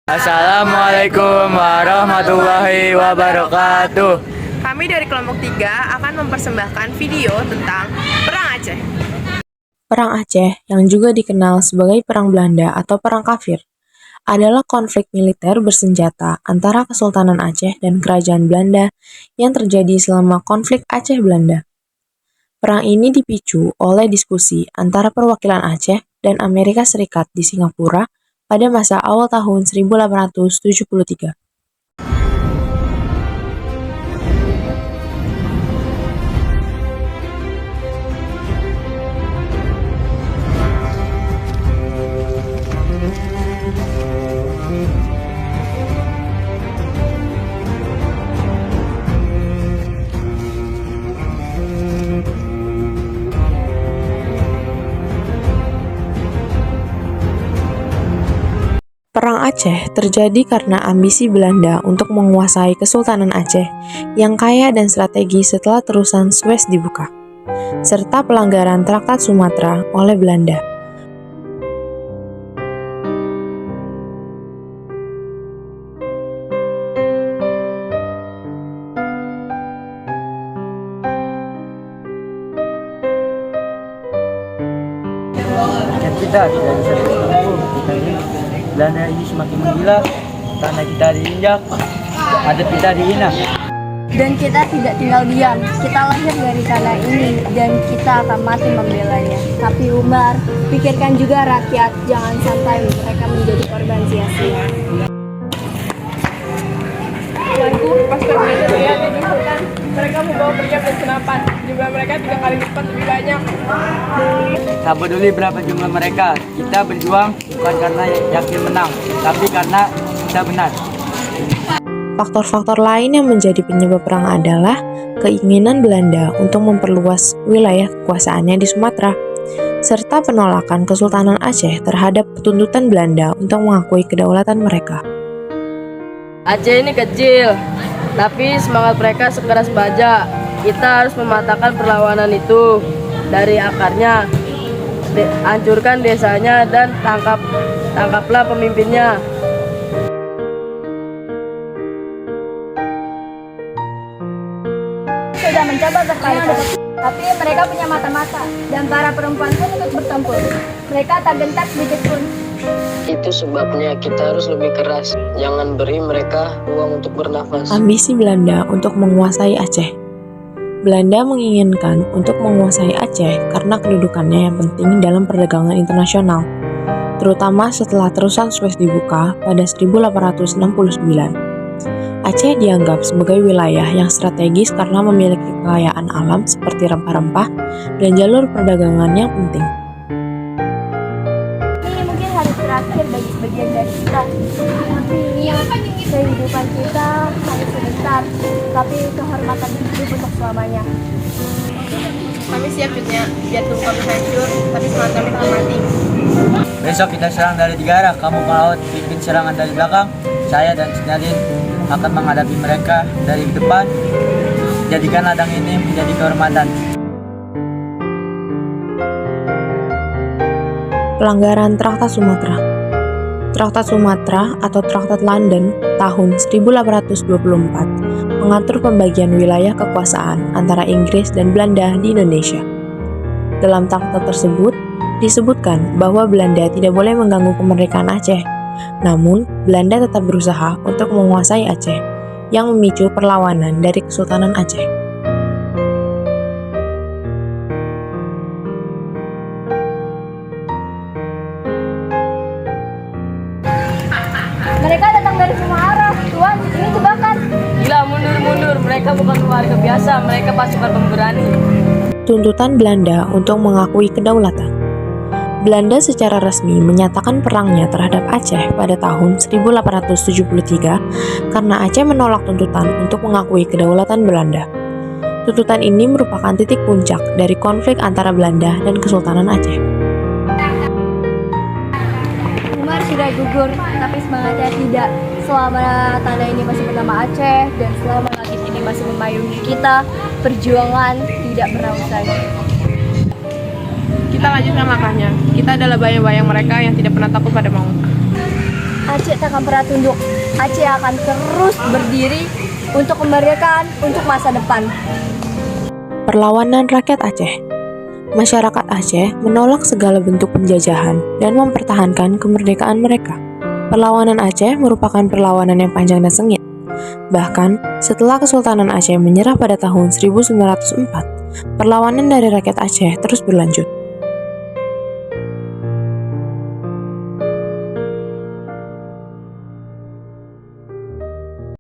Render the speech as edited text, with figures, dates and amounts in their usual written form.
Assalamualaikum warahmatullahi wabarakatuh. Kami dari kelompok 3 akan mempersembahkan video tentang Perang Aceh. Perang Aceh, yang juga dikenal sebagai Perang Belanda atau Perang Kafir, adalah konflik militer bersenjata antara Kesultanan Aceh dan Kerajaan Belanda yang terjadi selama konflik Aceh-Belanda. Perang ini dipicu oleh diskusi antara perwakilan Aceh dan Amerika Serikat di Singapura pada masa awal tahun 1873. Perang Aceh terjadi karena ambisi Belanda untuk menguasai Kesultanan Aceh yang kaya dan strategis setelah terusan Suez dibuka, serta pelanggaran Traktat Sumatera oleh Belanda. Kita tidak bisa bertumbuh. Kita ini Belanda ini semakin menggila karena kita diinjak, ada kita dihina. Dan kita tidak tinggal diam. Kita lahir dari tanah ini dan kita akan mati membelanya. Tapi Umar, pikirkan juga rakyat, jangan sampai mereka menjadi korban sia-sia. Tuanku, pasukan Belanda terlihat di hutan. Mereka membawa meriam dan senapan. Jumlah mereka 3 kali lipat lebih banyak. Tak peduli berapa jumlah mereka, kita berjuang bukan karena yakin menang, tapi karena kita benar. Faktor-faktor lain yang menjadi penyebab perang adalah keinginan Belanda untuk memperluas wilayah kekuasaannya di Sumatera, serta penolakan Kesultanan Aceh terhadap tuntutan Belanda untuk mengakui kedaulatan mereka. Aceh ini kecil, tapi semangat mereka sekeras baja. Kita harus mematahkan perlawanan itu dari akarnya. Hancurkan desanya dan tangkaplah pemimpinnya. Sudah mencoba berkali-kali, tapi mereka punya mata-mata dan para perempuan pun ikut bertempur. Mereka tak gentar sedikit pun. Itu sebabnya kita harus lebih keras. Jangan beri mereka ruang untuk bernafas. Ambisi Belanda untuk menguasai Aceh. Belanda menginginkan untuk menguasai Aceh karena kedudukannya yang penting dalam perdagangan internasional, terutama setelah terusan Suez dibuka pada 1869. Aceh dianggap sebagai wilayah yang strategis karena memiliki kekayaan alam seperti rempah-rempah dan jalur perdagangan yang penting. Ini mungkin hari terakhir bagi sebagian dari kita. Kehidupan kita hanya sebentar, tapi kehormatan hidup untuk selamanya. Kami siap biar tubuh kami hancur, tapi semangat kami tak mati. Besok kita serang dari 3 arah. Kamu Pelaut pimpin serangan dari belakang. Saya dan Sinadin akan menghadapi mereka dari depan. Jadikan ladang ini menjadi kehormatan. Pelanggaran Traktat Sumatera. Traktat Sumatera atau Traktat London tahun 1824 mengatur pembagian wilayah kekuasaan antara Inggris dan Belanda di Indonesia. Dalam traktat tersebut, disebutkan bahwa Belanda tidak boleh mengganggu kemerdekaan Aceh. Namun, Belanda tetap berusaha untuk menguasai Aceh, yang memicu perlawanan dari Kesultanan Aceh. Mereka datang dari semua arah. Tuan, ini jebakan. Gila, mundur. Mereka bukan warga biasa, mereka pasukan pemberani. Tuntutan Belanda untuk mengakui kedaulatan. Belanda secara resmi menyatakan perangnya terhadap Aceh pada tahun 1873 karena Aceh menolak tuntutan untuk mengakui kedaulatan Belanda. Tuntutan ini merupakan titik puncak dari konflik antara Belanda dan Kesultanan Aceh. Umar sudah gugur, tapi semangatnya tidak. Selama tanah ini masih bernama Aceh dan selama langit ini masih memayungi kita, perjuangan tidak pernah usai. Kita lanjutkan langkahnya. Kita adalah bayang-bayang mereka yang tidak pernah takut pada maut. Aceh tak akan pernah tunduk. Aceh akan terus berdiri untuk kemerdekaan, untuk masa depan. Perlawanan rakyat Aceh. Masyarakat Aceh menolak segala bentuk penjajahan dan mempertahankan kemerdekaan mereka. Perlawanan Aceh merupakan perlawanan yang panjang dan sengit. Bahkan, setelah Kesultanan Aceh menyerah pada tahun 1904, perlawanan dari rakyat Aceh terus berlanjut.